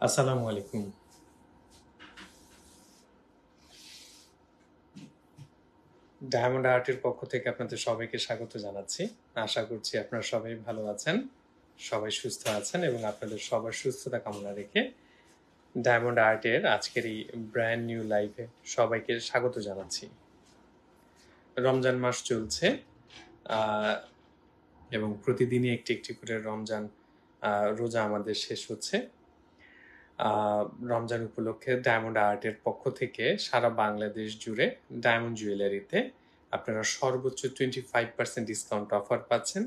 আসসালামু আলাইকুম। ডায়মন্ড আর্টের পক্ষ থেকে আপনাদের সবাইকে স্বাগত জানাচ্ছি। আশা করছি আপনারা সবাই ভালো আছেন, সবাই সুস্থ আছেন এবং আপনাদের সবার সুস্থতা কামনা রেখে ডায়মন্ড আর্টের আজকের এই ব্র্যান্ড নিউ লাইভে সবাইকে স্বাগত জানাচ্ছি। রমজান মাস চলছে এবং প্রতিদিনই একটি একটি করে রমজান রোজা আমাদের শেষ হচ্ছে। রমজান উপলক্ষে ডায়মন্ড আর্টের পক্ষ থেকে সারা বাংলাদেশ জুড়ে ডায়মন্ড জুয়েলারিতে আপনারা সর্বোচ্চ 25% ডিসকাউন্ট অফার পাচ্ছেন।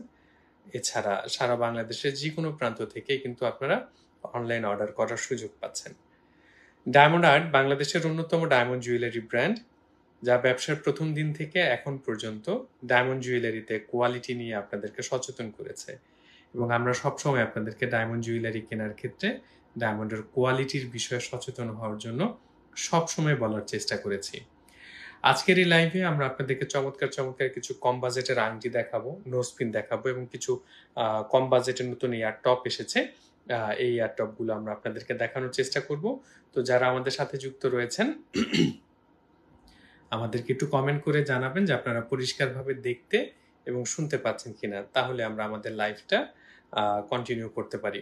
এছাড়া সারা বাংলাদেশের যে কোনো প্রান্ত থেকে কিন্তু আপনারা অনলাইন অর্ডার করার সুযোগ পাচ্ছেন। ডায়মন্ড আর্ট বাংলাদেশের অন্যতম ডায়মন্ড জুয়েলারি ব্র্যান্ড, যা ব্যবসার প্রথম দিন থেকে এখন পর্যন্ত ডায়মন্ড জুয়েলারিতে কোয়ালিটি নিয়ে আপনাদেরকে সচেতন করেছে এবং আমরা সবসময় আপনাদেরকে ডায়মন্ড জুয়েলারি কেনার ক্ষেত্রে ডায়মন্ডের কোয়ালিটির বিষয়ে সচেতন হওয়ার জন্য সবসময় বলার চেষ্টা করেছি। আজকের এই লাইভে আমরা আপনাদেরকে চমৎকার চমৎকার কিছু কম বাজেটের আংটি দেখাবো, নোজপিন দেখাবো এবং কিছু কম বাজেটের নতুন এয়ার টপ এসেছে। এই এয়ার টপগুলো আমরা আপনাদেরকে দেখানোর চেষ্টা করব। তো যারা আমাদের সাথে যুক্ত রয়েছেন আমাদেরকে একটু কমেন্ট করে জানাবেন যে আপনারা পরিষ্কারভাবে দেখতে এবং শুনতে পাচ্ছেন কিনা, তাহলে আমরা আমাদের লাইভটা কন্টিনিউ করতে পারি।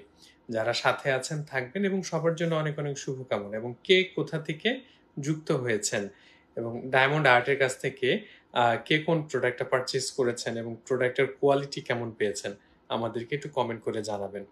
যারা সাথে আছেন থাকবেন এবং সবার জন্য অনেক অনেক শুভকামনা। এবং কে কোথা থেকে যুক্ত হয়েছেন এবং ডায়মন্ড আর্টের কাছ থেকে কে কোন প্রোডাক্টটা পারচেস করেছেন এবং প্রোডাক্টের কোয়ালিটি কেমন পেয়েছেন আমাদেরকে একটু কমেন্ট করে জানাবেন।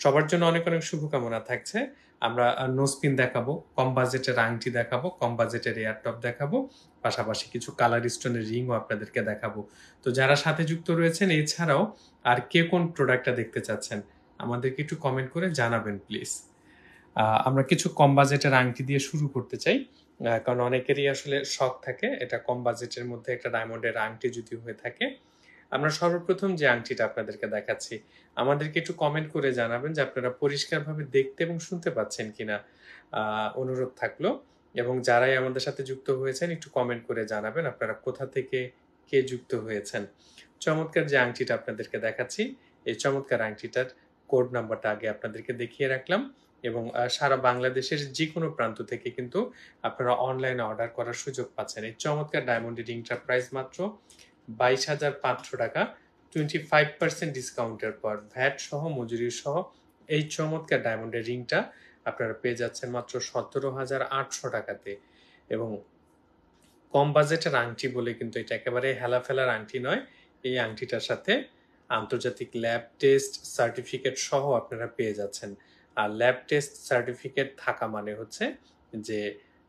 সবার জন্য অনেক অনেক শুভকামনা থাকছে। আমরা নোজপিন দেখাবো, কম বাজেটের আংটি দেখাবো, কম বাজেটের এয়ারটপ দেখাবো, পাশাপাশি কিছু কালার স্টোনের রিংও আপনাদেরকে দেখাবো। তো যারা সাথে যুক্ত রয়েছেন এছাড়াও আর কে কোন প্রোডাক্টটা দেখতে চাচ্ছেন আমাদেরকে একটু কমেন্ট করে জানাবেন প্লিজ। আমরা কিছু কম বাজেটের আংটি দিয়ে শুরু করতে চাই, কারণ অনেকেরই আসলে শখ থাকে এটা কম বাজেটের মধ্যে একটা ডায়মন্ডের আংটি যদি হয়ে থাকে। আমরা সর্বপ্রথম যে আংটিটা আপনাদেরকে দেখাচ্ছি আমাদেরকে একটু কমেন্ট করে জানাবেন যে আপনারা পরিষ্কারভাবে দেখতে এবং শুনতে পাচ্ছেন কিনা, অনুরোধ থাকলো। এবং যারাই আমাদের সাথে যুক্ত হয়েছেন একটু কমেন্ট করে জানাবেন আপনারা কোথা থেকে কে যুক্ত হয়েছেন। চমৎকার যে আংটিটা আপনাদেরকে দেখাচ্ছি এই চমৎকার আংটিটার কোড নাম্বারটা আগে আপনাদেরকে দেখিয়ে রাখলাম এবং সারা বাংলাদেশের যে কোনো প্রান্ত থেকে কিন্তু আপনারা অনলাইনে অর্ডার করার সুযোগ পাচ্ছেন। এই চমৎকার ডায়মন্ডের রিংটার প্রাইস মাত্র 22,500 টাকা। 25% ডিসকাউন্টের পর ভ্যাট সহ মজুরি সহ এই চমৎকার ডায়মন্ডের রিংটা আপনারা পেয়ে যাচ্ছেন মাত্র 17,800 টাকাতে। এবং কম বাজেটের আংটি বলে কিন্তু এটা একেবারে হেলাফেলার আংটি নয়। এই আংটিটার সাথে আন্তর্জাতিক ল্যাব টেস্ট সার্টিফিকেট সহ আপনারা পেয়ে যাচ্ছেন। আর ল্যাব টেস্ট সার্টিফিকেট থাকা মানে হচ্ছে যে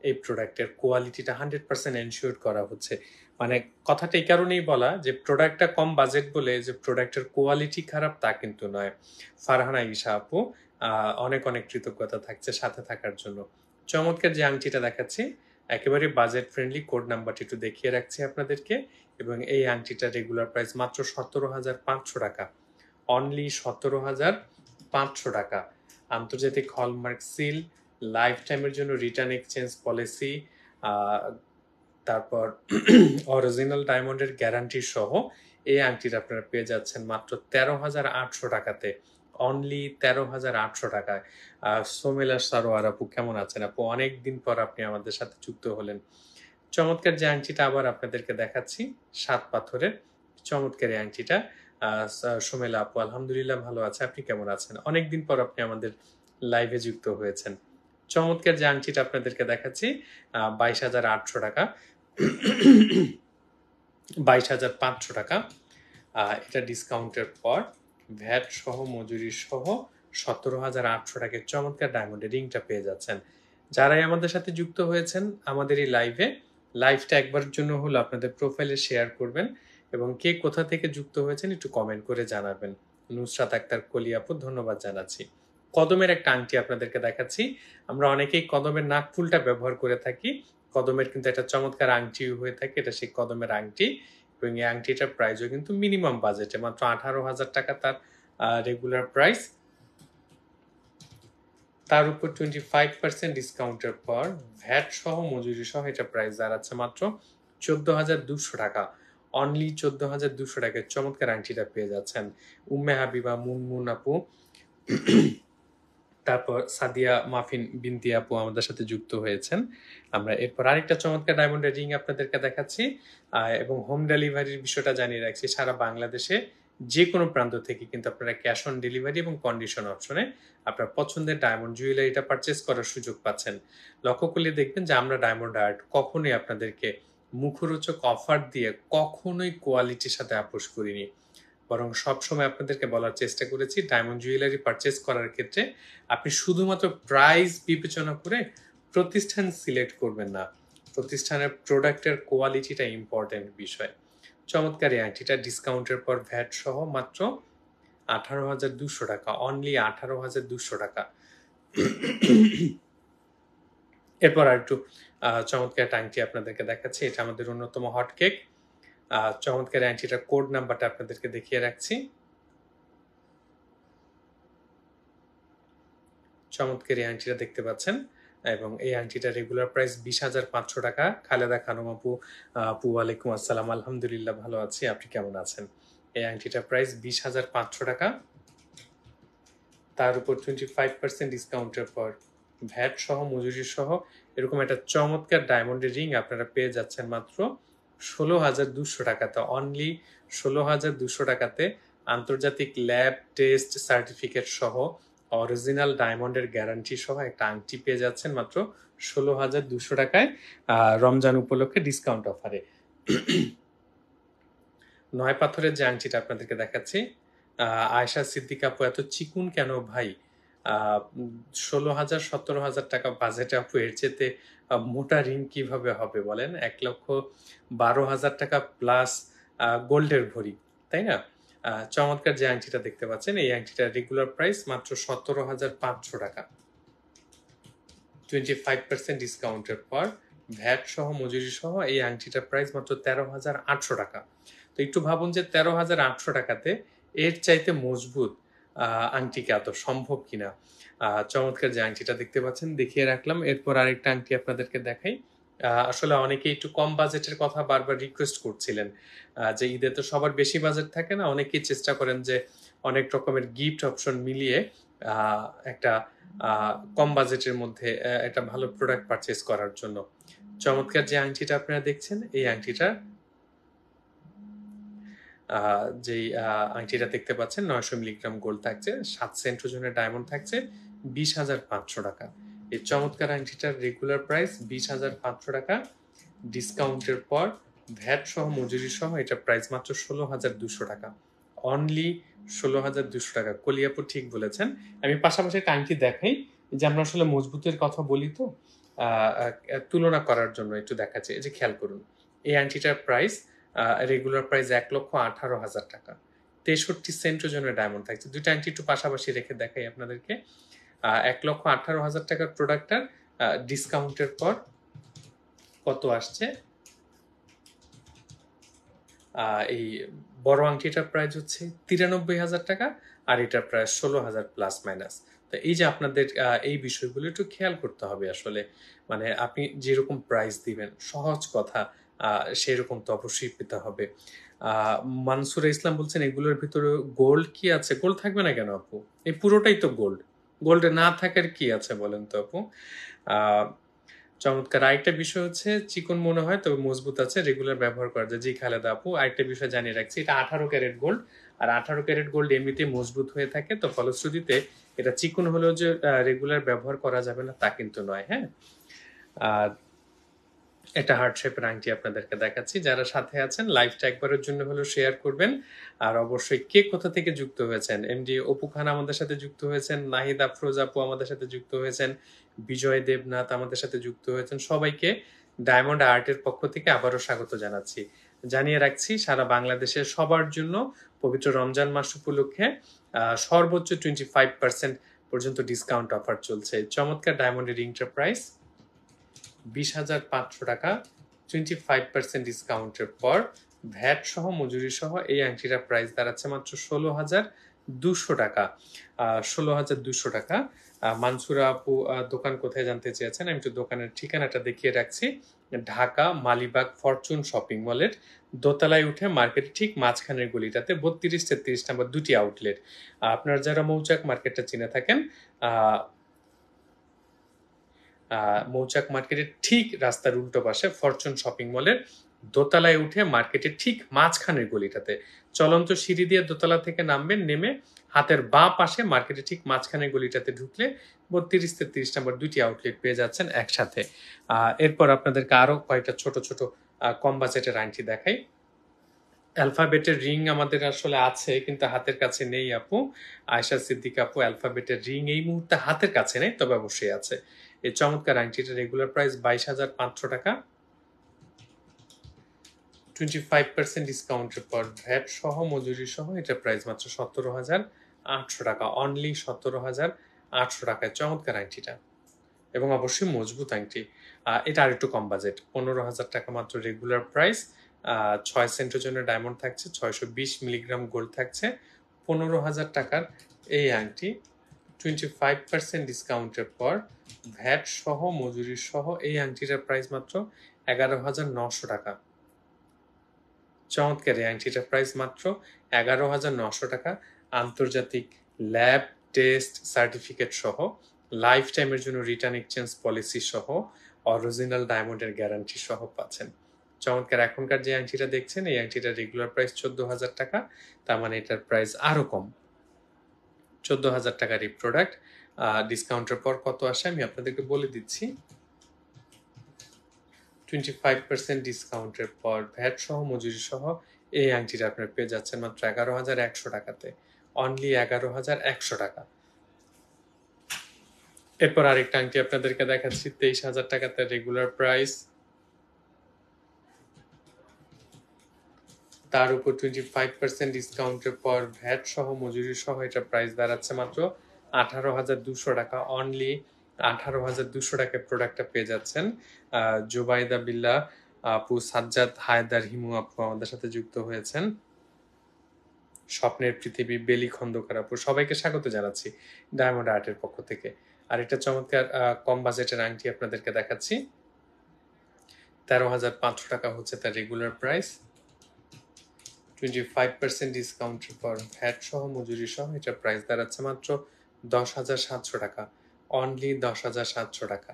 এই প্রোডাক্টের কোয়ালিটিটা 100% এনশিওর করা হচ্ছে। মানে কথাটা এই কারণেই বলা যে প্রোডাক্টটা কম বাজেট বলে যে প্রোডাক্টের কোয়ালিটি খারাপ তা কিন্তু নয়। ফারহানা ঈশা আপু, অনেক অনেক কৃতজ্ঞতা থাকছে সাথে থাকার জন্য। চমৎকার যে আংটিটা দেখাচ্ছি একেবারে বাজেট ফ্রেন্ডলি, কোড নাম্বারটি একটু দেখিয়ে রাখছি আপনাদেরকে। এবং এই আংটিটার রেগুলার প্রাইস মাত্র 17,500 টাকা, অনলি 17,500 টাকা। আন্তর্জাতিক হলমার্ক সিল, লাইফ টাইমের জন্য রিটার্ন এক্সচেঞ্জ পলিসি, তারপর অরিজিনাল ডায়মন্ডের গ্যারান্টি সহ এই আংটিটা আপনারা পেয়ে যাচ্ছেন মাত্র 13,800 টাকাতে, অনলি 13,800 টাকায়। সোমেলা সারোয়ার আপু কেমন আছেন আপু? অনেকদিন পর আপনি আমাদের সাথে যুক্ত হলেন। চমৎকার যে আংটিটা আবার আপনাদেরকে দেখাচ্ছি 7 পাথরের চমৎকার এই আংটিটা। সোমেলা আপু আলহামদুলিল্লাহ ভালো আছে, আপনি কেমন আছেন? অনেকদিন পর আপনি আমাদের লাইভে যুক্ত হয়েছেন। চমৎকার যে আংটিটা আপনাদেরকে দেখাচ্ছি 22,800 টাকা, 22,500 টাকা। এটা ডিসকাউন্টের পর ভ্যাট সহ মজুরি সহ 17,800 টাকায় চমৎকার ডায়মন্ডের রিংটা পেয়ে যাচ্ছেন। যারাই আমাদের সাথে যুক্ত হয়েছেন আমাদের এই লাইভটা একবারের জন্য হলো আপনাদের প্রোফাইলে শেয়ার করবেন এবং কে কোথা থেকে যুক্ত হয়েছেন একটু কমেন্ট করে জানাবেন। নুসরাত আক্তার কলি আপু ধন্যবাদ জানাচ্ছি। কদমের একটা আংটি আপনাদেরকে দেখাচ্ছি। আমরা অনেকেই কদমের নাকফুলটা ব্যবহার করে থাকি, কদমের কিন্তু একটা চমৎকার আংটি হয়ে থাকে, এটা সেই কদমের আংটি। এবং এই আংটিটার প্রাইসও কিন্তু মিনিমাম বাজেটে মাত্র 18,000 টাকা তার রেগুলার প্রাইস। তার উপর 25% ডিসকাউন্টের পর ভ্যাট সহ মজুরি সহ এটা প্রাইস দাঁড়াচ্ছে মাত্র 14,200 টাকা, অনলি 14,200 টাকায় চমৎকার আংটিটা পেয়ে যাচ্ছেন। উম্মে হাবিবা মুনমুন আপু তারপর সাদিয়া মাফিন বিনতি আপু আমাদের সাথে যুক্ত হয়েছেন। আমরা এরপর আরেকটা চমৎকার ডায়মন্ডের রিং আপনাদেরকে দেখাচ্ছি এবং হোম ডেলিভারির বিষয়টা জানিয়ে রাখছি। সারা বাংলাদেশে যে কোনো প্রান্ত থেকে কিন্তু আপনারা ক্যাশ অন ডেলিভারি এবং কন্ডিশন অপশনে আপনার পছন্দের ডায়মন্ড জুয়েলারিটা পারচেস করার সুযোগ পাচ্ছেন। লক্ষ্য করলে দেখবেন যে আমরা ডায়মন্ড আর্ট কখনোই আপনাদেরকে মুখরোচক অফার দিয়ে কখনোই কোয়ালিটির সাথে আপোস করিনি। বরং সবসময় আপনাদেরকে বলার চেষ্টা করেছি ডায়মন্ড জুয়েলারি পারচেস করার ক্ষেত্রে আপনি শুধুমাত্র প্রাইস বিবেচনা করে প্রতিষ্ঠান সিলেক্ট করবেন না, প্রতিষ্ঠানের প্রোডাক্টের কোয়ালিটিটা ইম্পর্টেন্ট বিষয়। চমৎকার এই আংটিটা ডিসকাউন্টের পর ভ্যাট সহ মাত্র 18,200 টাকা, অনলি 18,200 টাকা। এরপর আর একটু চমৎকার আংটি আপনাদেরকে দেখাচ্ছি। এটা আমাদের অন্যতম হট কেক। চমৎকার আংটিটার কোড নাম্বারটা আপনাদেরকে দেখিয়ে রাখছি। চমৎকার এই আংটিটা দেখতে পাচ্ছেন এবং এই আংটিটা রেগুলার প্রাইস 20,500 টাকা। খালেদা খানম আপু, আপু ওয়ালাইকুম আসসালাম, আলহামদুলিল্লাহ ভালো আছি, আপনি কেমন আছেন? এই আংটিটার প্রাইস 20,500 টাকা। তার উপর 25% ডিসকাউন্টের পর ভ্যাট সহ মজুরি সহ এরকম একটা চমৎকার ডায়মন্ডের রিং আপনারা পেয়ে যাচ্ছেন মাত্র 16,200 টাকাতে, অনলি 16,200 টাকাতে আন্তর্জাতিক ল্যাব টেস্ট সার্টিফিকেট সহ অরিজিনাল ডায়মন্ডের গ্যারান্টি সহ একটা আংটি পেয়ে যাচ্ছেন মাত্র 16,200 টাকায় রমজান উপলক্ষে ডিসকাউন্ট অফারে। 9 পাথরের যে আংটিটা আপনাদেরকে দেখাচ্ছি, আয়েশা সিদ্দিকা আপু এত চিকুন কেন ভাই? 16,000 17,000 টাকা বাজেটে আপু এর চেয়ে মোটা রিং কিভাবে হবে বলেন? 1,12,000 টাকা প্লাস গোল্ডের ভরি, তাই না? চমৎকার যে আংটিটা দেখতে পাচ্ছেন এই আংটিটার রেগুলার প্রাইস মাত্র 17,500 টাকা। 25% ডিসকাউন্টের পর ভ্যাট সহ মজুরি সহ এই আংটিটার প্রাইস মাত্র 13,800 টাকা। তো একটু ভাবুন যে 13,800 টাকাতে এর চাইতে মজবুত আংটি কি এত সম্ভব কিনা। চমৎকার যে আংটিটা দেখতে পাচ্ছেন দেখিয়ে রাখলাম। এরপর আরেকটা আংটি আপনাদেরকে দেখাই। আসলে অনেকে একটু কম বাজেটের কথা বারবার রিকোয়েস্ট করছিলেন যে ঈদে তো সবার বেশি বাজেট থাকে না, অনেকেই চেষ্টা করেন যে অনেক রকমের গিফট অপশন মিলিয়ে একটা কম বাজেটের মধ্যে একটা ভালো প্রোডাক্ট পারচেস করার জন্য। চমৎকার যে আংটিটা আপনারা দেখছেন এই আংটিটা যেই আংটিটা দেখতে পাচ্ছেন 900 মিলিগ্রাম গোল্ড থাকছে, 7 সেন্ট ওজনের ডায়মন্ড থাকছে, 20,500 টাকা। এই চমৎকার আংটিটার রেগুলার প্রাইস 20,500 টাকা। ডিসকাউন্টের পর ভ্যাট সহ মজুরি সহ এটা প্রাইস মাত্র 16,200 টাকা, অনলি 16,200 টাকা। কলিয়াপুর ঠিক বলেছেন। আমি পাশাপাশি একটা আংটি দেখাই যে আমরা আসলে মজবুতের কথা বলি তো তুলনা করার জন্য একটু দেখাচ্ছি। এই যে খেয়াল করুন এই আংটিটার প্রাইস রেগুলার প্রাইস 1,18,000 টাকা, 63 সেন্ট ওজনের ডায়মন্ড থাকছে। দুইটা আংটি একটু পাশাপাশি রেখে দেখাই আপনাদেরকে। 1,18,000 টাকার প্রোডাক্টটার ডিসকাউন্টের পর কত আসছে? এই বড় আংটিটার প্রাইস হচ্ছে 93,000 টাকা আর এটার প্রাইস 16,000 প্লাস মাইনাস। তো এই যে আপনাদের এই বিষয়গুলো একটু খেয়াল করতে হবে আসলে। মানে আপনি যেরকম প্রাইস দিবেন সহজ কথা সেরকম তো অবশ্যই পেতে হবে। মানসুরা ইসলাম বলছেন এগুলোর ভিতরে গোল্ড কি আছে? গোল্ড থাকবে না কেন আপু? এই পুরোটাই তো গোল্ড। গোল্ডে না থাকার কি আছে বলেন তো আপু? চমৎকার। আরেকটা বিষয় হচ্ছে চিকন মনে হয় তবে মজবুত আছে, রেগুলার ব্যবহার করা যায়। জি খালেদা আপু, আরেকটা বিষয় জানিয়ে রাখছি, এটা 18 ক্যারেট গোল্ড আর 18 ক্যারেট গোল্ড এমনিতেই মজবুত হয়ে থাকে। তো ফলশ্রুতিতে এটা চিকন হলেও যে রেগুলার ব্যবহার করা যাবে না তা কিন্তু নয়। হ্যাঁ, আর একটা হার্ট শেপের আংটি আপনাদেরকে দেখাচ্ছি। যারা সাথে আছেন লাইভটা একবারের জন্য হলেও শেয়ার করবেন। আর অবশ্যই কে কোথা থেকে যুক্ত হয়েছেন? এমডি অপু খান আমাদের সাথে যুক্ত হয়েছেন, নাহিদ আফরোজ আপু আমাদের সাথে যুক্ত হয়েছেন, বিজয় দেবনাথ আমাদের সাথে যুক্ত হয়েছেন। সবাইকে ডায়মন্ড আর্টের পক্ষ থেকে আবারও স্বাগত জানাচ্ছি। জানিয়ে রাখছি সারা বাংলাদেশের সবার জন্য পবিত্র রমজান মাস উপলক্ষে সর্বোচ্চ 25% পর্যন্ত ডিসকাউন্ট অফার চলছে। চমৎকার ডায়মন্ডের রিংটার প্রাইস 20,500 টাকা। 25% ডিসকাউন্টের পর ভ্যাট সহ মজুরি সহ এই আংটিটার প্রাইস দাঁড়াচ্ছে মাত্র 16,200 টাকা। 16,200 টাকা। মানসুরা আপু দোকান কোথায় জানতে চেয়েছেন, আমি একটু দোকানের ঠিকানাটা দেখিয়ে রাখছি। ঢাকা মালিবাগ ফরচুন শপিং মলের দোতলায় উঠে মার্কেটের ঠিক মাঝখানের গলিটাতে 32-33 নাম্বার দুটি আউটলেট। আপনারা যারা মৌচাক মার্কেটটা চিনে থাকেন, মৌচাক মার্কেটের ঠিক রাস্তার উল্টো পাশে ফরচুন শপিং মলের দোতলায় উঠে মার্কেটের ঠিক মাঝখানের গলিটাতে চলন্ত সিঁড়ি দিয়ে দোতলা থেকে নামবেন, নেমে হাতের বাঁ পাশে মার্কেটের ঠিক মাঝখানের গলিটাতে ঢুকলে 32-33 নাম্বার দুটি আউটলেট পেয়ে যাচ্ছেন একসাথে। এরপর আপনাদেরকে আরো কয়েকটা ছোট ছোট কম বাজেটের আংটি দেখাই। অ্যালফাবেটের রিং আমাদের আসলে আছে, কিন্তু হাতের কাছে নেই আপু। আয়েশা সিদ্দিক আপু, অ্যালফাবেটের রিং এই মুহূর্তে হাতের কাছে নেই, তবে অবশ্যই আছে। এই চমৎকার আংটিটার রেগুলার প্রাইস 22,500 টাকা। 25% ডিসকাউন্টের পর ভ্যাট সহ মজুরি সহ এটার প্রাইস মাত্র 17,800 টাকা। অনলি 17,800 টাকায় চমৎকার আংটিটা, এবং অবশ্যই মজবুত আংটি। এটা আর একটু কম বাজেট, 15,000 টাকা মাত্র রেগুলার প্রাইস। 6 সেন্টের জন্য ডায়মন্ড থাকছে, 620 মিলিগ্রাম গোল্ড থাকছে। 15,000 টাকার এই আংটি 25% ডিসকাউন্টের পর ভ্যাট সহ মজুরি সহ এই আংটিটার প্রাইস মাত্র 11,900 টাকা। চমৎকার এই আংটিটার প্রাইস মাত্র 11,900 টাকা। আন্তর্জাতিক ল্যাব টেস্ট সার্টিফিকেট সহ, লাইফ টাইমের জন্য রিটার্ন এক্সচেঞ্জ পলিসি সহ, অরিজিনাল ডায়মন্ডের গ্যারান্টি সহ পাচ্ছেন। চমৎকার। এখনকার যে আংটিটা দেখছেন এই আংটিটার রেগুলার প্রাইস 14,000 টাকা, তার মানে এটার প্রাইস আরো কম। 14,000 টাকার এই প্রোডাক্ট ডিসকাউন্টের পর কত আসে আমি আপনাদেরকে বলে দিচ্ছি। 25% ডিসকাউন্টের পর ভ্যাট সহ মজুরি সহ এই আংটিটা আপনার পেয়ে যাচ্ছেন মাত্র 11,100 টাকাতে। অনলি 11,100 টাকা। এরপর আরেকটা আংটি আপনাদেরকে দেখাচ্ছি 23,000 টাকাতে রেগুলার প্রাইস, তার উপর 25% ডিসকাউন্টের পর ভ্যাট সহ মজুরি সহ এটা প্রাইস দাঁড়াচ্ছে মাত্র 18,200 টাকা। অনলি 18,200 টাকায় প্রোডাক্টটা পেয়ে যাচ্ছেন। জুবাইদা বিল্লাহ আপু, সাজ্জাদ হায়দার হিমু আপু আমাদের সাথে যুক্ত হয়েছেন। স্বপ্নের পৃথিবী, বেলি খন্দকার আপু, সবাইকে স্বাগত জানাচ্ছি ডায়মন্ড আর্টের পক্ষ থেকে। আর একটা চমৎকার কম বাজেটের আংটি আপনাদেরকে দেখাচ্ছি। 13,500 টাকা হচ্ছে তার রেগুলার প্রাইস। 25% ডিসকাউন্টের পর ভ্যাট সহ মজুরি সহ এটার প্রাইস দাঁড়াচ্ছে মাত্র 10,700 টাকা। অনলি 10,700 টাকা।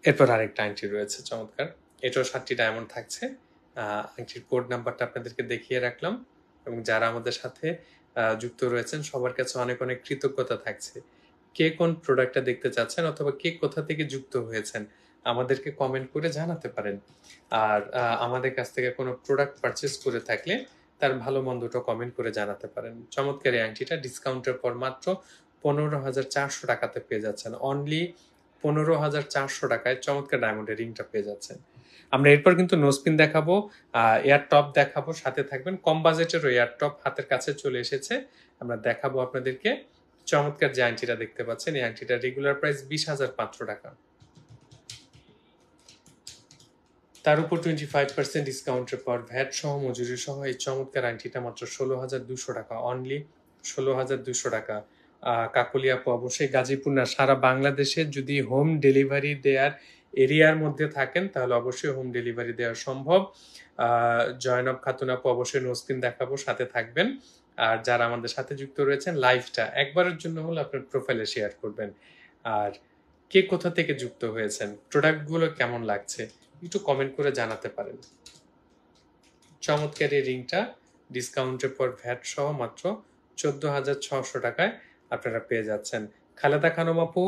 এরপর আরেকটা আংটি রয়েছে চমৎকার, এটাও 7টি ডায়মন্ড থাকছে। আংটির কোড নাম্বারটা আপনাদেরকে দেখিয়ে রাখলাম, এবং যারা আমাদের সাথে যুক্ত রয়েছেন সবার কাছে অনেক অনেক কৃতজ্ঞতা থাকছে। কে কোন প্রোডাক্টটা দেখতে চাচ্ছেন অথবা কে কোথা থেকে যুক্ত হয়েছেন আমাদেরকে কমেন্ট করে জানাতে পারেন। আর আমাদের কাছ থেকে কোনো প্রোডাক্ট পারচেস করে থাকলে তার ভালো মন্দটা কমেন্ট করে জানাতে পারেন। চমৎকার এই আংটিটা ডিসকাউন্টের পর মাত্র 15,400 টাকাতে পেয়ে যাচ্ছেন। অনলি 15,400 টাকায় চমৎকার ডায়মন্ডের রিংটা পেয়ে যাচ্ছেন। আমরা এরপর কিন্তু নোসপিন দেখাবো, এয়ার টপ দেখাবো, সাথে থাকবেন। কম বাজেটেরও এয়ার টপ হাতের কাছে চলে এসেছে, আমরা দেখাবো আপনাদেরকে। চমৎকার যে আংটিটা দেখতে পাচ্ছেন এই আংটিটার রেগুলার প্রাইস 20,500 টাকা, তার উপর 25% ডিসকাউন্টের পর ভ্যাট সহ মজুরি সহ এই চমৎকার আংটিটা মাত্র 16,200 টাকা। অনলি 16,200 টাকা। কাকলি আপু, অবশ্যই গাজীপুর না, সারা বাংলাদেশে যদি হোম ডেলিভারি দেওয়ার এরিয়ার মধ্যে থাকেন তাহলে অবশ্যই হোম ডেলিভারি দেওয়া সম্ভব। জয়নব খাতুন আপু, অবশ্যই নোসপিন দেখাবো, সাথে থাকবেন। আর যারা আমাদের সাথে যুক্ত রয়েছেন লাইভটা একবারের জন্য হলে আপনার প্রোফাইলে শেয়ার করবেন। আর কে কোথা থেকে যুক্ত হয়েছেন, প্রোডাক্টগুলো কেমন লাগছে একটু কমেন্ট করে জানাতে পারেন। চমৎকার এই রিংটা ডিসকাউন্টের পর ভ্যাট সহ মাত্র 14,600 টাকায় আপনারা পেয়ে যাচ্ছেন। খালেদা খানম আপু,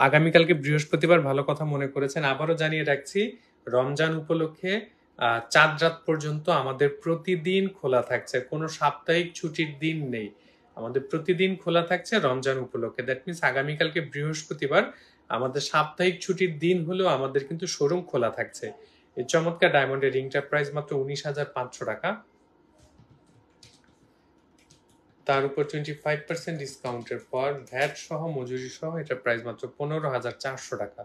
আগামীকালকে বৃহস্পতিবার, ভালো কথা মনে করেছেন। আবারও জানিয়ে রাখছি, রমজান উপলক্ষে চাঁদ রাত পর্যন্ত আমাদের প্রতিদিন খোলা থাকছে, কোনো সাপ্তাহিক ছুটির দিন নেই, আমাদের প্রতিদিন খোলা থাকছে রমজান উপলক্ষে। দ্যাট মিনস আগামীকালকে বৃহস্পতিবার আমাদের সাপ্তাহিক ছুটির দিন হলেও আমাদের কিন্তু শোরুম খোলা থাকছে। এই চমৎকার ডায়মন্ডের রিংটার প্রাইস মাত্র 19,500 টাকা, তার উপর 25% ডিসকাউন্টের পর ভ্যাট সহ মজুরি সহ এটার প্রাইস মাত্র 15,400 টাকা।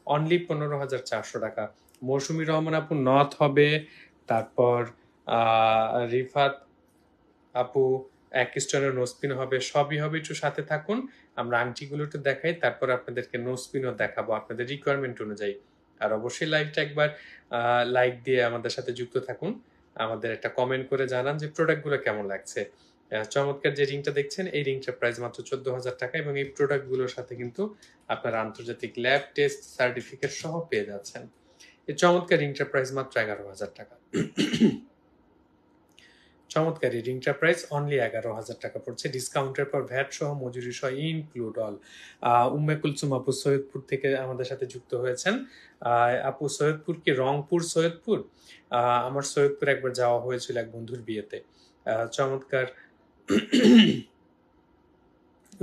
অনলি 15,400 টাকা। মৌসুমী রহমান আপু নথ হবে, তারপর রিফাত আপু এক স্টোনের নোসপিন হবে, সবই হবে। একটু সাথে থাকুন, আমরা আংটিগুলো একটু দেখাই, তারপর আপনাদেরকে নোসপিনও দেখাবো আপনাদের রিকোয়ারমেন্ট অনুযায়ী। আর অবশ্যই লাইভটা একবার লাইক দিয়ে আমাদের সাথে যুক্ত থাকুন, আমাদের একটা কমেন্ট করে জানান যে প্রোডাক্টগুলো কেমন লাগছে। চমৎকার যে রিংটা দেখছেন এই রিংটার প্রাইস মাত্র 14,000 টাকা এবং এই প্রোডাক্টগুলোর সাথে কিন্তু আপনারা আন্তর্জাতিক ল্যাব টেস্ট সার্টিফিকেট সহ পেয়ে যাচ্ছেন। এই চমৎকার রিংটার প্রাইস মাত্র 11,000 টাকা। চমৎকার এই রিংটার প্রাইস অনলি 11,000 টাকা পড়ছে, ডিসকাউন্টের পর ভ্যাট সহ মজুরি সহ ইনক্লুড অল। উম্মে কুলসুম আপু সৈয়দপুর থেকে আমাদের সাথে যুক্ত হয়েছেন। আপু সৈয়দপুর কি রংপুর সৈয়দপুর? আমার সৈয়দপুর একবার যাওয়া হয়েছিল এক বন্ধুর বিয়েতে। চমৎকার।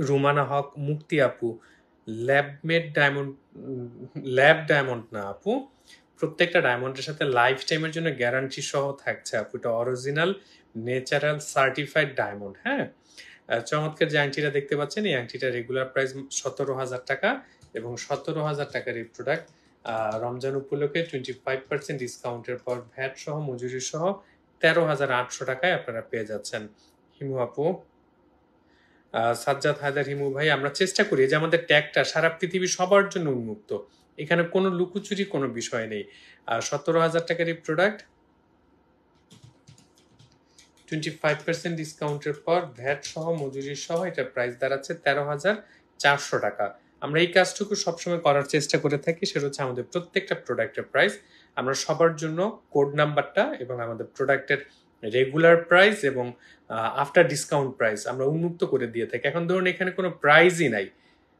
রুমানা হক মুক্তি আপু, ল্যাবমেড ডায়মন্ড, ল্যাব ডায়মন্ড না আপু, প্রত্যেকটা ডায়মন্ডের সাথে লাইফ টাইমের জন্য গ্যারান্টি সহ থাকছে আপু, এটা অরিজিনাল ন্যাচারাল সার্টিফাইড ডায়মন্ড। হ্যাঁ, চমৎকার যে আংটিটা দেখতে পাচ্ছেন এই আংটিটা রেগুলার প্রাইস 17,000 টাকা এবং 17,000 টাকার এই প্রোডাক্ট রমজান উপলক্ষে 25% ডিসকাউন্টের পর ভ্যাট সহ মজুরি সহ 13,800 টাকায় আপনারা পেয়ে যাচ্ছেন। হিমু আপু, সাজ্জাদ হায়দার হিমু ভাই, আমরা চেষ্টা করি যে আমাদের ট্যাগটা সারা পৃথিবী সবার জন্য উন্মুক্ত, এখানে কোনো লুকোচুরি কোনো বিষয় নেই। 17,000 টাকার এই প্রোডাক্ট 25% ডিসকাউন্টের পর ভ্যাট সহ মজুরি সহ এটা প্রাইস দাঁড়াচ্ছে 13,400 টাকা। আমরা এই কাজটুকু সবসময় করার চেষ্টা করে থাকি, সেটা হচ্ছে আমাদের প্রত্যেকটা প্রোডাক্টের প্রাইস আমরা সবার জন্য কোড নাম্বারটা এবং আমাদের প্রোডাক্টের রেগুলার প্রাইস এবং আফটার ডিসকাউন্ট প্রাইস আমরা উন্মুক্ত করে দিয়ে থাকি। এখন ধরুন এখানে কোনো প্রাইসই নাই,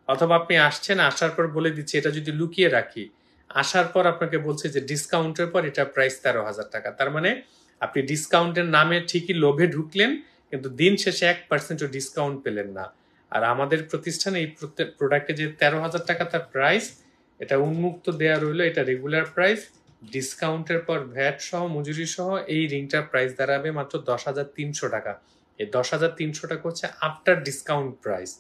অথবা আপনি আসছেন, আসার পর বলে দিচ্ছি এটা যদি লুকিয়ে রাখি, আসার পর আপনাকে বলছে যে ডিসকাউন্টের পর এটা প্রাইস 13,000 টাকা, তার মানে আপনি ডিসকাউন্টের নামে ঠিকই লোভে ঢুকলেন কিন্তু দিন শেষে 1% ডিসকাউন্ট পেলেন না। আর আমাদের প্রতিষ্ঠানে এই প্রোডাক্টে যে 13,000 টাকা তার প্রাইস, এটা উন্মুক্ত দেয়া রইলো, এটা রেগুলার প্রাইস, ডিসকাউন্টের পর ভ্যাট সহ মজুরি সহ এই রিংটার প্রাইস দাঁড়াবে মাত্র 10,300 টাকা। এই 10,300 টাকা হচ্ছে after discount price.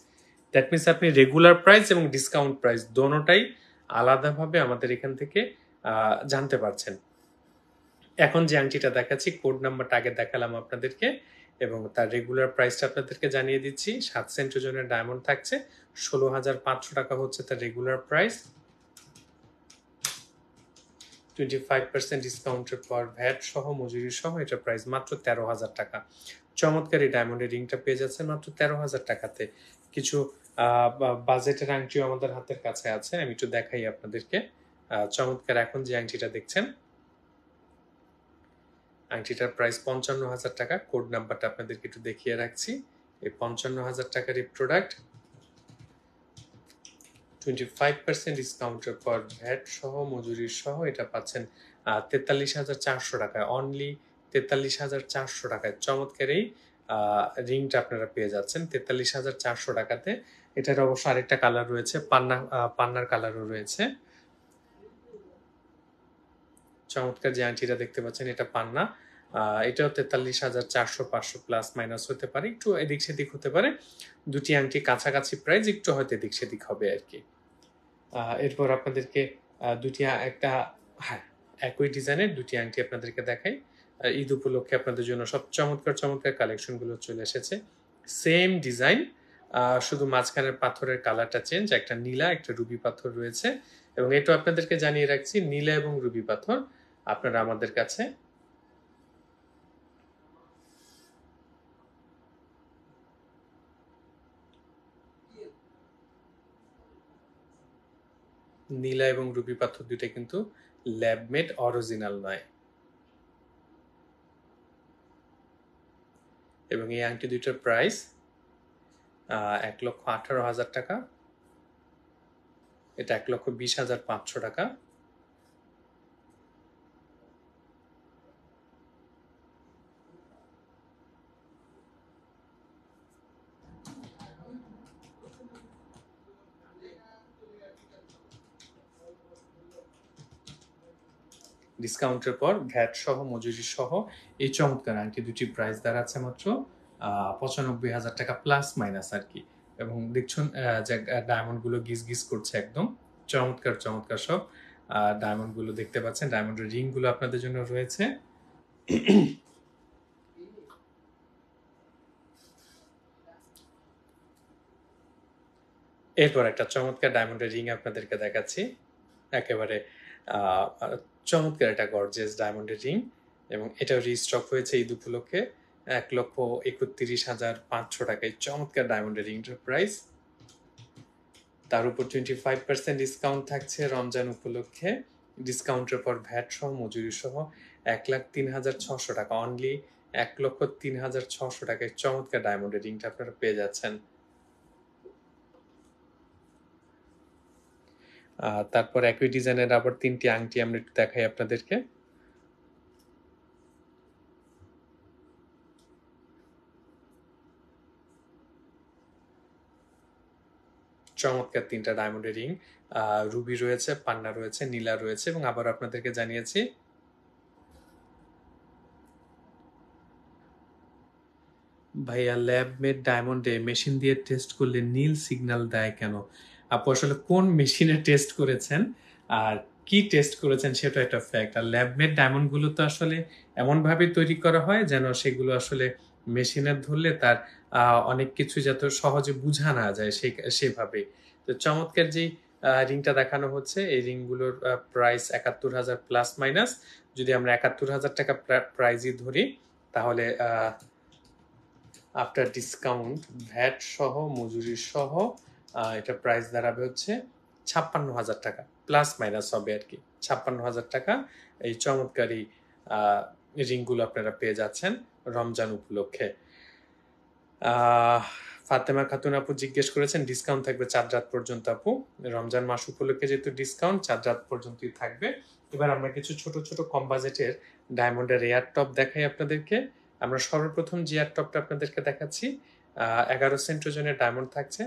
That means আপনি রেগুলার প্রাইস এবং ডিসকাউন্ট প্রাইস দোনোটাই আলাদাভাবে আমাদের এখান থেকে জানতে পারছেন। এখন যে আংটিটা দেখাচ্ছি কোড নাম্বারটা আগে দেখালাম আপনাদেরকে এবং তার রেগুলার প্রাইসটা আপনাদেরকে জানিয়ে দিচ্ছি। 7 সেন্ট ওজনের ডায়মন্ড থাকছে, 16,500 টাকা হচ্ছে তার রেগুলার প্রাইস। 25% ডিসকাউন্টের পর ভ্যাট সহ মজুরি সহ এটা প্রাইস মাত্র 13,000 টাকা। চমৎকার এই ডায়মন্ডের রিংটা পেয়ে যাচ্ছেন মাত্র 13,000 টাকাতে। কিছু বাজেটের আংটিও আমাদের হাতের কাছে আছে, আমি একটু দেখাই আপনাদেরকে। চমৎকার এখন যে আংটিটা দেখছেন আংটিটার প্রাইস 55,000 টাকা। কোড নাম্বারটা আপনাদেরকে একটু দেখিয়ে রাখছি। এই 55,000 টাকার এই প্রোডাক্ট 25% ডিসকাউন্টের পর ভ্যাট সহ মজুরি সহ এটা পাচ্ছেন 43,400 টাকায়, অনলি 43,400 টাকায় চমৎকার এই রিংটা আপনারা পেয়ে যাচ্ছেন 43,400 টাকাতে। এটার অবশ্য আরেকটা কালার রয়েছে, পান্নার কালারও রয়েছে। চমৎকার যে আংটিটা দেখতে পাচ্ছেন এটা পান্না, এটাও 43,400, 500 প্লাস মাইনাস হতে পারে, একটু এদিক সেদিক হতে পারে। দুটি আংটি কাছাকাছি প্রাইস, একটু হয়তো এদিক সেদিক হবে আর কি। এরপর আপনাদেরকে একটা হ্যাঁ একই ডিজাইনের দুটি আংটি আপনাদেরকে দেখাই। ঈদ উপলক্ষে আপনাদের জন্য সব চমৎকার চমৎকার কালেকশনগুলো চলে এসেছে। সেম ডিজাইন, শুধু মাঝখানের পাথরের কালারটা চেঞ্জ, একটা নীলা একটা রুবি পাথর রয়েছে এবং এটা আপনাদেরকে জানিয়ে রাখছি নীলা এবং রুবি পাথর আপনারা আমাদের কাছে নীলা এবং রুবি পাথর দুইটা কিন্তু ল্যাবমেড অরিজিনাল নয়। এবং এই আংটি দুইটার প্রাইস 1,18,000 টাকা, এটা 1,20,500 টাকা। ডিসকাউন্টের পর ভ্যাট সহ মজুরি সহ এই চমৎকার আংটি দুটি প্রাইস দাঁড়াচ্ছে মাত্র 95,000 টাকা প্লাস মাইনাস আর কি। এবং দেখছেন যে ডায়মন্ড গুলো গিজ গিজ করছে, একদম চমৎকার চমৎকার সব ডায়মন্ড গুলো দেখতে পাচ্ছেন। ডায়মন্ডের রিং গুলো আপনাদের জন্য রয়েছে। এরপর একটা চমৎকার ডায়মন্ডের রিং আপনাদেরকে দেখাচ্ছি, একেবারে চমৎকার একটা গর্জিয়াস ডায়মন্ডের রিং, এবং এটাও রিস্টক হয়েছে ঈদ উপলক্ষে 1,31,500 টাকায় চমৎকার ডায়মন্ডের রিংটার প্রাইস। তার উপর 25% ডিসকাউন্ট থাকছে রমজান উপলক্ষে, ডিসকাউন্টের পর ভ্যাট সহ মজুরি সহ 1,03,600 টাকা, অনলি 1,03,600 টাকায় চমৎকার ডায়মন্ডের রিংটা আপনারা পেয়ে যাচ্ছেন। তারপর একই ডিজাইনের আবার 3টি আংটি আমরা একটু দেখাই আপনাদেরকে। চমৎকার 3টা ডায়মন্ডের রিং, রুবি রয়েছে, পান্না রয়েছে, নীলা রয়েছে, এবং আবার আপনাদেরকে জানিয়েছি ভাইয়া ল্যাব মেড ডায়মন্ডে মেশিন দিয়ে টেস্ট করলে নীল সিগন্যাল দেয় কেন? আপু আসলে কোন মেশিনে টেস্ট করেছেন আর কি টেস্ট করেছেন সেটা একটা ফ্যাক্ট। আর ল্যাব মেড ডায়মন্ড গুলো তো আসলে এমন ভাবে তৈরি করা হয় যেন সেগুলো আসলে মেশিনে ধরলে তার অনেক কিছু যাতে সহজে বোঝা না যায় সেভাবে। তো চমৎকার যে রিংটা দেখানো হচ্ছে এই রিংগুলোর প্রাইস 71,000 প্লাস মাইনাস। যদি আমরা 71,000 টাকা প্রাইজই ধরি তাহলে আফটার ডিসকাউন্ট ভ্যাট সহ মজুরি সহ এটা প্রাইস দাঁড়াবে হচ্ছে 56,000 টাকা, প্লাস মাইনাস হবে আর কি। 56,000 টাকা এই চমৎকারী রিংগুলো আপনারা পেয়ে যাচ্ছেন রমজান উপলক্ষে। ফাতেমা খাতুন আপু জিজ্ঞেস করেছেন ডিসকাউন্ট থাকবে 4 রাত পর্যন্ত। আপু রমজান মাস উপলক্ষে যেহেতু ডিসকাউন্ট 4 রাত পর্যন্তই থাকবে। এবার আমরা কিছু ছোট ছোট কম বাজেটের ডায়মন্ডের এয়ার টপ দেখাই আপনাদেরকে। আমরা সর্বপ্রথম যে এয়ার টপটা আপনাদেরকে দেখাচ্ছি 11 সেন্ট ওজনের ডায়মন্ড থাকছে,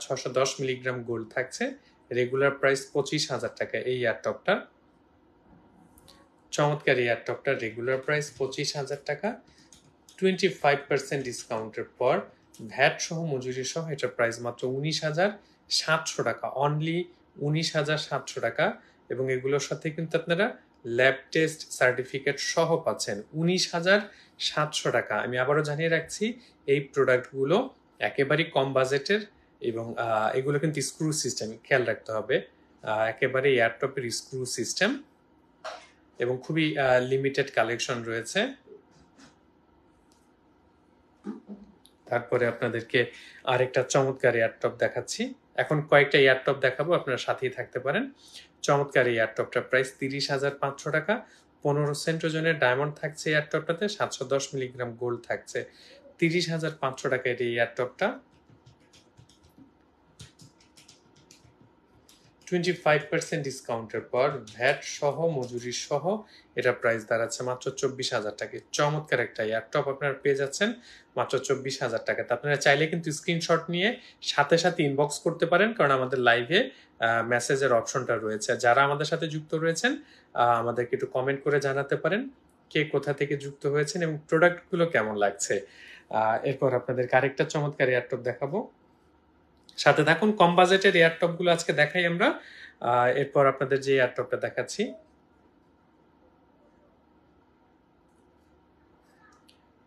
610 মিলিগ্রাম গোল্ড থাকছে, রেগুলার প্রাইস 25,000 টাকা। এই এয়ার টপটা চমৎকার, এয়ার টপটা রেগুলার প্রাইস 25,000 টাকা, 25% ডিসকাউন্টের পর ভ্যাট সহ মজুরি সহ এটা প্রাইস মাত্র 19,700 টাকা, অনলি 19,700 টাকা। এবং এগুলোর সাথে কিন্তু আপনারা ল্যাব টেস্ট সার্টিফিকেট সহ পাচ্ছেন 19,700 টাকা। আমি আবারও জানিয়ে রাখছি এই প্রোডাক্টগুলো একেবারেই কম বাজেটের, এবং এগুলো কিন্তু স্ক্রু সিস্টেম, খেয়াল রাখতে হবে একেবারে এয়ারটপের স্ক্রু সিস্টেম, এবং খুবই লিমিটেড কালেকশন রয়েছে। তারপরে আপনাদেরকে আরেকটা চমৎকার এয়ারটপ দেখাচ্ছি। এখন কয়েকটা এয়ারটপ দেখাবো, আপনারা সাথেই থাকতে পারেন। চমৎকার এই এয়ারটপটা প্রাইস 30,500 টাকা, 15 সেন্ট ওজনের ডায়মন্ড থাকছে এয়ারটপটাতে, 710 মিলিগ্রাম গোল্ড থাকছে। 30,500 টাকা এই এয়ারটপটা, 25% ডিসকাউন্টের পর ভ্যাট সহ মজুরি সহ এটা প্রাইস দাঁড়াচ্ছে মাত্র 24,000 টাকা। চমৎকার একটা এয়ারটপ আপনারা পেয়ে যাচ্ছেন মাত্র 24,000 টাকাতে। আপনারা চাইলে কিন্তু স্ক্রিনশট নিয়ে সাথে সাথে ইনবক্স করতে পারেন, কারণ আমাদের লাইভে মেসেজের অপশনটা রয়েছে। যারা আমাদের সাথে যুক্ত রয়েছেন আমাদেরকে একটু কমেন্ট করে জানাতে পারেন কে কোথা থেকে যুক্ত হয়েছেন এবং প্রোডাক্টগুলো কেমন লাগছে। এরপর আপনাদেরকে আরেকটা চমৎকার এয়ারটপ দেখাবো, সাথে থাকুন। কম বাজেটের এয়ারটপ গুলো আজকে দেখাই আমরা। এরপর আপনাদের যে এয়ারটপটা দেখাচ্ছি,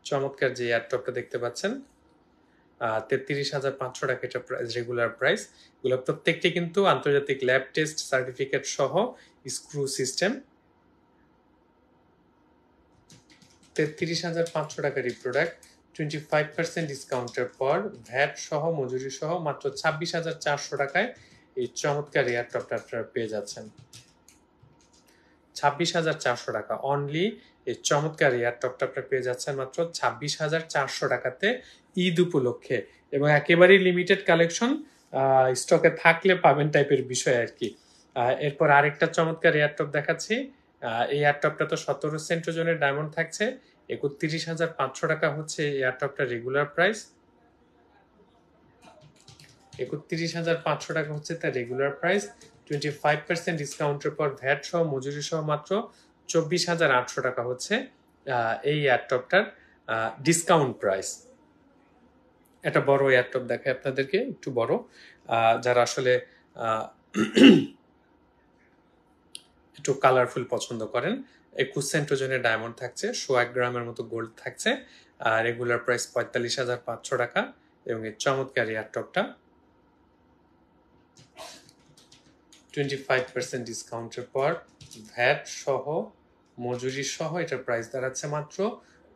চমৎকার যে এয়ারটপটা দেখতে পাচ্ছেন 33,500 টাকা এটা রেগুলার প্রাইস। এগুলো প্রত্যেকটি কিন্তু আন্তর্জাতিক ল্যাব টেস্ট সার্টিফিকেট সহ স্ক্রু সিস্টেম। 33,500 টাকার এই প্রোডাক্ট 25% ডিসকাউন্টের পর ভ্যাট সহ মজুরি সহ মাত্র 26,400 টাকায় এই চমৎকার এয়ারটপটা আপনারা পেয়ে যাচ্ছেন। 26,400 টাকা অনলি এই চমৎকার এয়ারটপটা আপনারা পেয়ে যাচ্ছেন মাত্র 26,400 টাকাতে ঈদ উপলক্ষে, এবং একেবারেই লিমিটেড কালেকশন, স্টকে থাকলে পাবেন টাইপের বিষয় আর কি। এরপর আরেকটা চমৎকার এয়ারটপ দেখাচ্ছি। এই এয়ারটপটা তো 17 সেন্ট ওজনের ডায়মন্ড থাকছে, 31,500 টাকা হচ্ছে এয়ারটপটা রেগুলার প্রাইস। 31,500 টাকা হচ্ছে তার রেগুলার প্রাইস। 25% ডিসকাউন্টের পর ভ্যাট সহ মজুরি সহ মাত্র 24,800 টাকা হচ্ছে এই এয়ারটপটার ডিসকাউন্ট প্রাইস। একটা বড় এয়ারটপ দেখায় আপনাদেরকে, একটু বড়, যারা আসলে একটু কালারফুল পছন্দ করেন। 21 সেন্ট ওজনের ডায়মন্ড থাকছে, 1 গ্রামের মতো গোল্ড থাকছে, রেগুলার প্রাইস 45,500 টাকা। এবং এই চমৎকার এয়ারটপটা 25% ডিসকাউন্টের পর ভ্যাট সহ মজুরি সহ এটার প্রাইস দাঁড়াচ্ছে মাত্র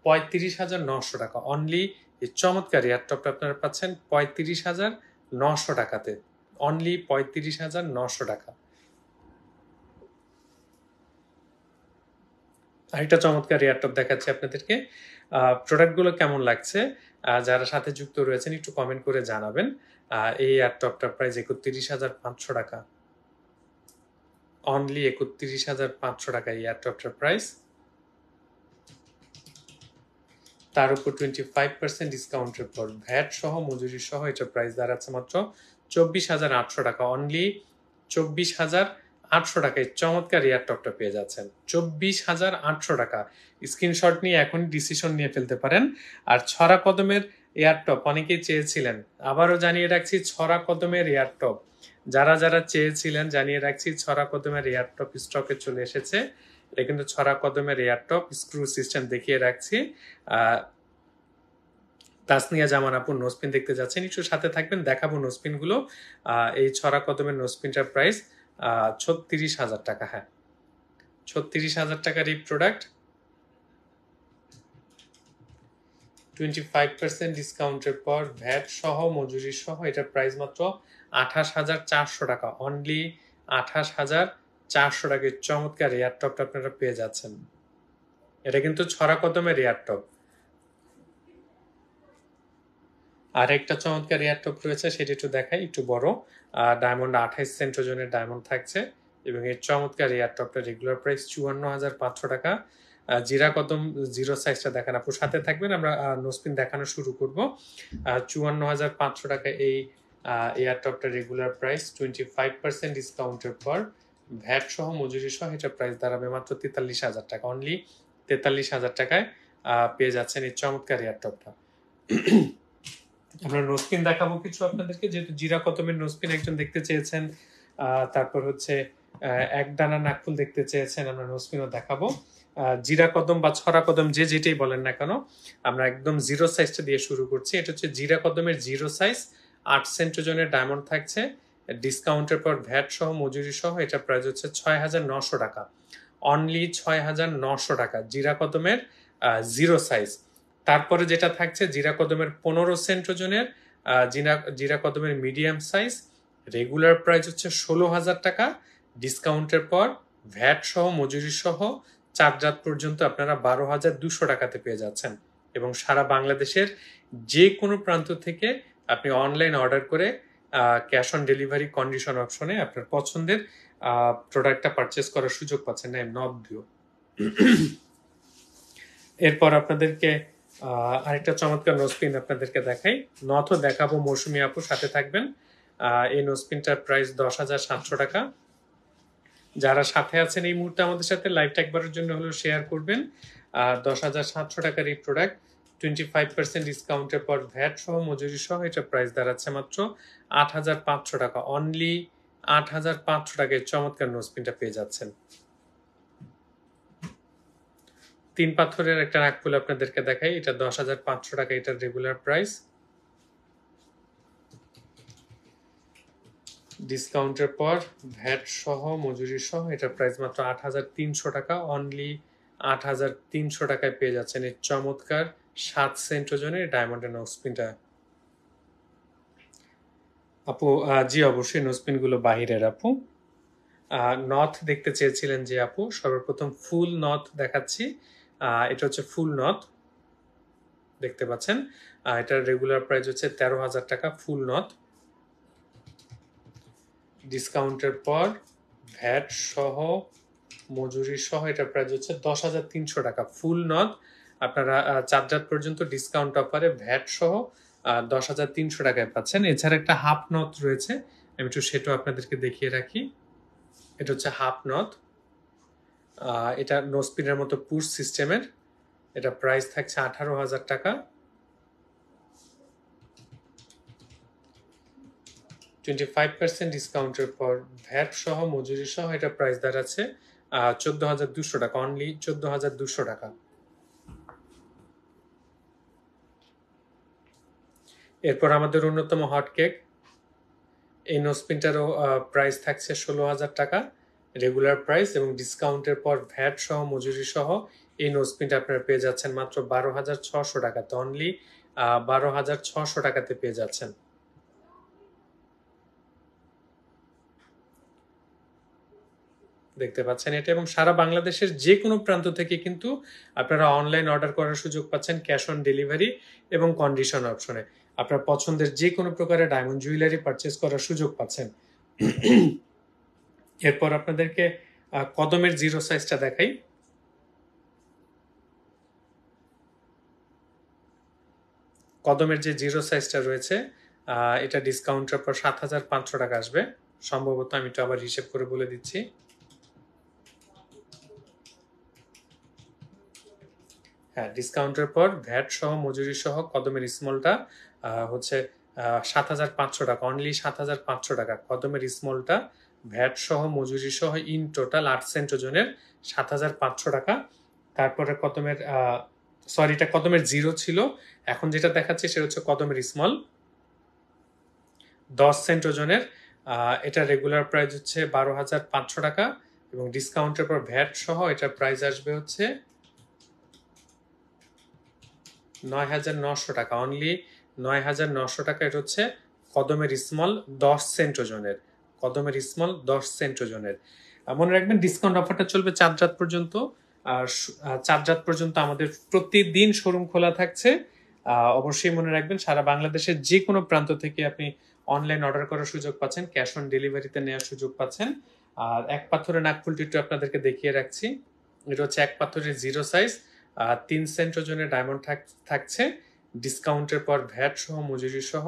35,900 টাকা। অনলি এই চমৎকার এয়ারটপটা আপনারা পাচ্ছেন 35,900 টাকাতে, অনলি 35,900 টাকা। আরেকটা চমৎকার এয়ারটপ দেখাচ্ছি আপনাদেরকে। প্রোডাক্টগুলো কেমন লাগছে যারা সাথে যুক্ত রয়েছেন একটু কমেন্ট করে জানাবেন। এই এয়ারটপটার প্রাইস 31,500 টাকা, অনলি 31,500 টাকা এই এয়ারটপটার প্রাইস। তার উপর 25% ডিসকাউন্টের পর ভ্যাট সহ মজুরি সহ এটার প্রাইস দাঁড়াচ্ছে মাত্র 24,800 টাকা, অনলি 24,800 টাকায় চমৎকার এয়ারটপটা পেয়ে যাচ্ছেন। 24,800 টাকা। স্ক্রিনশট নিয়ে এখনই ডিসিশন নিয়ে ফেলতে পারেন। আর ছড়া কদমের এয়ারটপ অনেকেই চেয়েছিলেন, আবারও জানিয়ে রাখছি ছড়া কদমের এয়ারটপ যারা যারা চেয়েছিলেন জানিয়ে রাখছি ছড়া কদমের এয়ারটপ স্টকে চলে এসেছে। এটা কিন্তু ছড়া কদমের এয়ারটপ, স্ক্রু সিস্টেম দেখিয়ে রাখছি। তাসনিয়া জামান আপু নোসপিন দেখতে যাচ্ছেন, একটু সাথে থাকবেন, দেখাবো নোসপিন গুলো। এই ছড়া কদমের নোসপিনটার প্রাইস 36,000 টাকা। হ্যাঁ, 36,000 টাকার এই প্রোডাক্ট। 25% ডিসকাউন্টের পর ভ্যাট সহ মজুরি সহ এটার প্রাইস মাত্র 28,400 টাকা, অনলি 28,400 টাকায় চমৎকার এয়ারটপটা আপনারা পেয়ে যাচ্ছেন। এটা কিন্তু ছড়া কদমের এয়ারটপ। আর একটা চমৎকার এয়ারটপ রয়েছে, সেটা একটু দেখাই, একটু বড় ডায়মন্ড 28 সেন্ট ওজনের ডায়মন্ড থাকছে এবং এই চমৎকার এয়ারটপটা রেগুলার প্রাইস 54,500 টাকা। জিরা কদম জিরো সাইজটা দেখান আপু, সাথে থাকবেন, আমরা নোসপিন দেখানো শুরু করব। 54,500 টাকা এই এয়ারটপটা রেগুলার প্রাইস। 25% ডিসকাউন্টের পর ভ্যাট সহ মজুরি সহ এটা প্রাইস দাঁড়াবে মাত্র 43,000 টাকা, অনলি 43,000 টাকায় পেয়ে যাচ্ছেন এই চমৎকার এয়ারটপটা। আমরা নোসপিন দেখাবো কিছু আপনাদেরকে, যেহেতু জিরা কদমের নোসপিন একজন দেখতে চেয়েছেন, তারপর হচ্ছে এক ডানা নাকফুল দেখতে চেয়েছেন, আমরা নোসপিনও দেখাবো। জিরা কদম বা ছড়া কদম যে যেটাই বলেন না কেন, আমরা একদম জিরো সাইজটা দিয়ে শুরু করছি। এটা হচ্ছে জিরা কদমের জিরো সাইজ, 8 সেন্ট ওজনের ডায়মন্ড থাকছে। ডিসকাউন্টের পর ভ্যাট সহ মজুরি সহ এটা প্রাইস হচ্ছে 6,900 টাকা, অনলি 6,900 টাকা জিরা কদমের জিরো সাইজ। তারপরে যেটা থাকছে জিরা কদমের 15 সেন্ট ওজনের জিরা কদমের মিডিয়াম সাইজ, রেগুলার প্রাইস হচ্ছে 16,000 টাকা। ডিসকাউন্টের পর ভ্যাট সহ মজুরি সহ 4 রাত পর্যন্ত আপনারা 12,200 টাকাতে পেয়ে যাচ্ছেন এবং সারা বাংলাদেশের যে কোনো প্রান্ত থেকে আপনি অনলাইন অর্ডার করে ক্যাশ অন ডেলিভারি কন্ডিশন অপশনে আপনার পছন্দের প্রোডাক্টটা পারচেস করার সুযোগ পাচ্ছেন। না নথ দিও। এরপর আপনাদেরকে আরেকটা চমৎকার নোসপিন আপনাদেরকে দেখাই, নথও দেখাবো, মৌসুমি আপু সাথে থাকবেন। এই নোসপিনটার প্রাইস 10,700 টাকা। যারা সাথে আছেন এই মুহূর্তে আমাদের সাথে লাইভটা একবারের জন্য হলেও শেয়ার করবেন। 10,700 টাকার এই প্রোডাক্ট 25% ডিসকাউন্টের পর ভ্যাট সহ মজুরি সহ এটা প্রাইস দাঁড়াচ্ছে মাত্র 8,500 টাকা, অনলি 8,500 টাকায় চমৎকার নোসপিনটা পেয়ে যাচ্ছেন। 3 পাথরের একটা নাকফুল আপনাদেরকে দেখাই, এটা 10,500 টাকা এটার রেগুলার প্রাইস। ডিসকাউন্টের পর ভ্যাট সহ মজুরি সহ এটার প্রাইস মাত্র 8,300 টাকা, অনলি 8,300 টাকায় পেয়ে যাচ্ছেন এই চমৎকার 7 সেন্ট ওজনের ডায়মন্ডের নোসপিনটা। আপু জি অবশ্যই নোসপিন গুলো বাহিরের আপু। নথ দেখতে চেয়েছিলেন যে আপু, সর্বপ্রথম ফুল নথ দেখাচ্ছি। এটা হচ্ছে ফুল নথ, দেখতে পাচ্ছেন। এটার রেগুলার প্রাইস হচ্ছে 13,000 টাকা ফুল নথ। ডিসকাউন্টের পর ভ্যাট সহ মজুরি সহ এটা প্রাইস হচ্ছে 10,300 টাকা ফুল নথ। আপনারা 4 রাত পর্যন্ত ডিসকাউন্ট অফারে ভ্যাট সহ 10,300 টাকায় পাচ্ছেন। এছাড়া একটা হাফ নথ রয়েছে, আমি একটু সেটাও আপনাদেরকে দেখিয়ে রাখি। এটা হচ্ছে হাফ নথ, এটা নোসপিনের মতো পুশ সিস্টেমের। এটা প্রাইস থাকছে 18,000 টাকা। 25% ডিসকাউন্টের পর ভ্যাট সহ মজুরি সহ এটা প্রাইস দাঁড়াচ্ছে 14,200 টাকা, অনলি 14,200 টাকা। এরপর আমাদের অন্যতম হট কেক এই নোজপিনটারও প্রাইস থাকছে 16,000 টাকা রেগুলার প্রাইস, এবং ডিসকাউন্টের পর ভ্যাট সহ মজুরি সহ এই নোজপিনটা আপনারা পেয়ে যাচ্ছেন মাত্র 12,600 টাকাতে। অনলি 12,600 টাকাতে পেয়ে যাচ্ছেন। দেখতে পাচ্ছেন এটা, এবং সারা বাংলাদেশের যে কোনো প্রান্ত থেকে কিন্তু আপনারা অনলাইন অর্ডার করার সুযোগ পাচ্ছেন ক্যাশ অন ডেলিভারি এবং কন্ডিশন অপশনে। আপনার পছন্দের যে কোনো প্রকারের ডায়মন্ড জুয়েলারি পারচেস করার সুযোগ পাচ্ছেন। এরপর আপনাদেরকে কদমের জিরো সাইজটা দেখাই। কদমের যে জিরো সাইজটা রয়েছে এটা ডিসকাউন্টের পর 7,500 টাকা আসবে সম্ভবত। আমি তো আবার হিসেব করে বলে দিচ্ছি। হ্যাঁ, ডিসকাউন্টের পর ভ্যাট সহ মজুরি সহ কদমের স্মলটা হচ্ছে 7,500 টাকা, অনলি 7,500 টাকা। কদমের স্মলটা ভ্যাট সহ মজুরি সহ ইন টোটাল 8 সেন্ট ওজনের 7,500 টাকা। তারপরে কদমের সরি, এটা কদমের জিরো ছিল, এখন যেটা দেখাচ্ছে সেটা হচ্ছে কদমের স্মল 10 সেন্ট ওজনের। এটা রেগুলার প্রাইস হচ্ছে 12,500 টাকা, এবং ডিসকাউন্টের পর ভ্যাট সহ এটার প্রাইস আসবে হচ্ছে 9,900 টাকা, অনলি 9,900 টাকা। এটা হচ্ছে কদমের স্মল 10 সেন্ট ওজনের, কদমের স্মল 10 সেন্ট ওজনের। মনে রাখবেন ডিসকাউন্ট অফারটা চলবে 4 রাত পর্যন্ত। আর 4 রাত পর্যন্ত আমাদের প্রতিদিন শোরুম খোলা থাকছে। অবশ্যই মনে রাখবেন সারা বাংলাদেশের যে কোনো প্রান্ত থেকে আপনি অনলাইন অর্ডার করার সুযোগ পাচ্ছেন, ক্যাশ অন ডেলিভারিতে নেওয়ার সুযোগ পাচ্ছেন। আর এক পাথরের নাকফুলটি একটু আপনাদেরকে দেখিয়ে রাখছি। এটা হচ্ছে এক পাথরের জিরো সাইজ, 3 সেন্ট ওজনের ডায়মন্ড থাকছে। ডিসকাউন্টের পর ভ্যাট সহ মজুরি সহ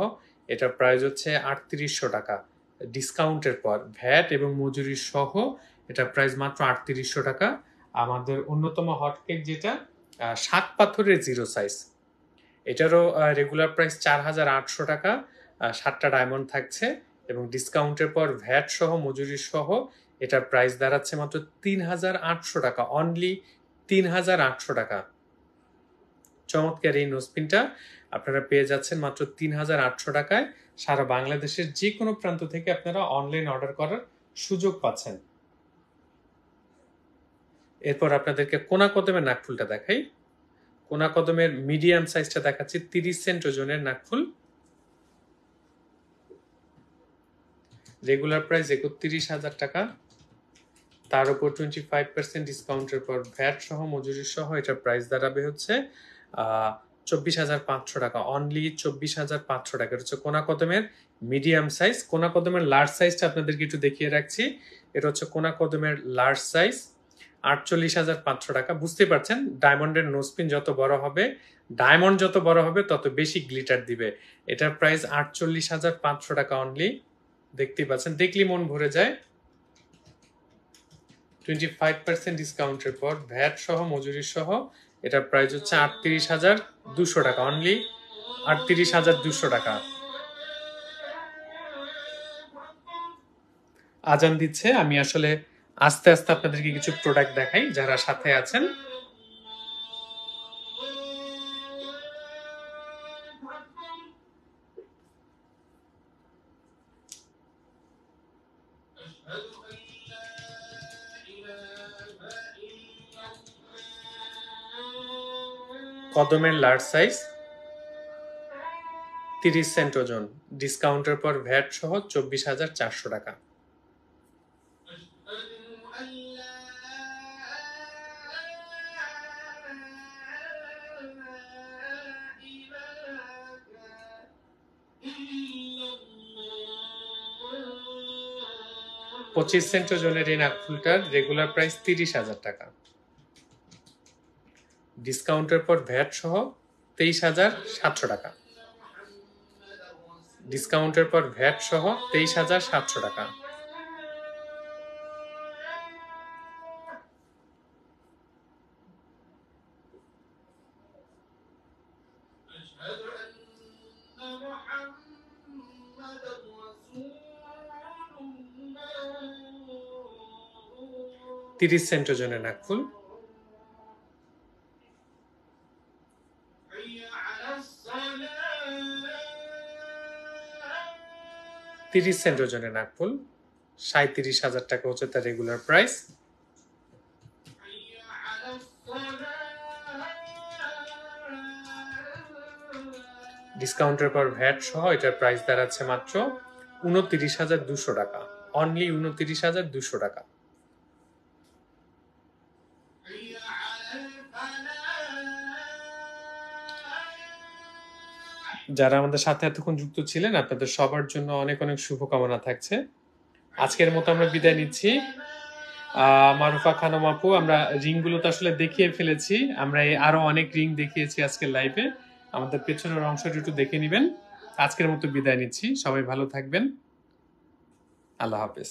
এটার প্রাইস হচ্ছে 3800 টাকা। ডিসকাউন্টের পর ভ্যাট এবং মজুরি সহ এটার প্রাইস মাত্র 3800 টাকা। আমাদের অন্যতম হটকেক যেটা 7 পাথরের জিরো সাইজ, এটারও রেগুলার প্রাইস 4,800 টাকা। 7টা ডায়মন্ড থাকছে, এবং ডিসকাউন্টের পর ভ্যাট সহ মজুরি সহ এটার প্রাইস দাঁড়াচ্ছে মাত্র 3,800 টাকা, অনলি 3,800 টাকা। চমৎকার এই নোজপিনটা আপনারা পেয়ে যাচ্ছেন মাত্র 3,800 টাকায়। সারা বাংলাদেশের যে কোনো প্রান্ত থেকে আপনারা অনলাইন অর্ডার করার সুযোগ পাচ্ছেন। এরপর আপনাদেরকে কোনা কদমের নাকফুলটা দেখাই। কোনা কদমের মিডিয়াম সাইজটা দেখাচ্ছি, 30 সেন্ট ওজনের নাকফুল। রেগুলার প্রাইস 31,000 টাকা, তার উপর 25% ডিসকাউন্টের পর ভ্যাট সহ মজুরি সহ এটার প্রাইস দাঁড়াবে হচ্ছে 24,500 টাকা, অনলি 24,500 টাকা। এটা হচ্ছে কোনা কদমের মিডিয়াম সাইজ। কোনা কদমের লার্জ সাইজটা আপনাদেরকে একটু দেখিয়ে রাখছি। এটা হচ্ছে কোনা কদমের লার্জ সাইজ, 48,500 টাকা। বুঝতে পারছেন ডায়মন্ডের নোজপিন যত বড় হবে, ডায়মন্ড যত বড় হবে তত বেশি গ্লিটার দিবে। এটার প্রাইস 48,500 টাকা অনলি। দেখতেই পাচ্ছেন, দেখলি মন ভরে যায়। 25% ডিসকাউন্টের পর ভ্যাট সহ মজুরি সহ এটার প্রাইস হচ্ছে 38,200 টাকা, অনলি 38,200 টাকা। আজান দিচ্ছে, আমি আসলে আস্তে আস্তে আপনাদেরকে কিছু প্রোডাক্ট দেখাই যারা সাথে আছেন। কদমের লার্জ সাইজ, 30 সেন্ট ওজন, ডিসকাউন্টের পর ভ্যাট সহ 24,400 টাকা। পঁচিশ সেন্ট ওজনের এই নাকফুলটার রেগুলার প্রাইস 30,000 টাকা, ডিসকাউন্টের পর ভ্যাট সহ 23,700 টাকা। ডিসকাউন্টের পর ভ্যাট সহ 23,700 টাকা। তিরিশ সেন্ট ওজনের নাকফুল, 30 সেন্ট ওজনের নাকফুল, 37,000 টাকা হচ্ছে তার রেগুলার প্রাইস। ডিসকাউন্টের পর ভ্যাট সহ এটার প্রাইস দাঁড়াচ্ছে মাত্র 29,200 টাকা, অনলি 29,200 টাকা। যারা আমাদের সাথে এতক্ষণ যুক্ত ছিলেন, আপনাদের সবার জন্য অনেক অনেক শুভকামনা থাকছে। আজকের মতো আমরা বিদায় নিচ্ছি। মারুফা খানম আপু, আমরা রিংগুলো তো আসলে দেখিয়ে ফেলেছি, আমরা আরো অনেক রিং দেখিয়েছি আজকের লাইভে, আমাদের পেছনের অংশটা একটু দেখে নেবেন। আজকের মতো বিদায় নিচ্ছি, সবাই ভালো থাকবেন, আল্লাহ হাফেজ।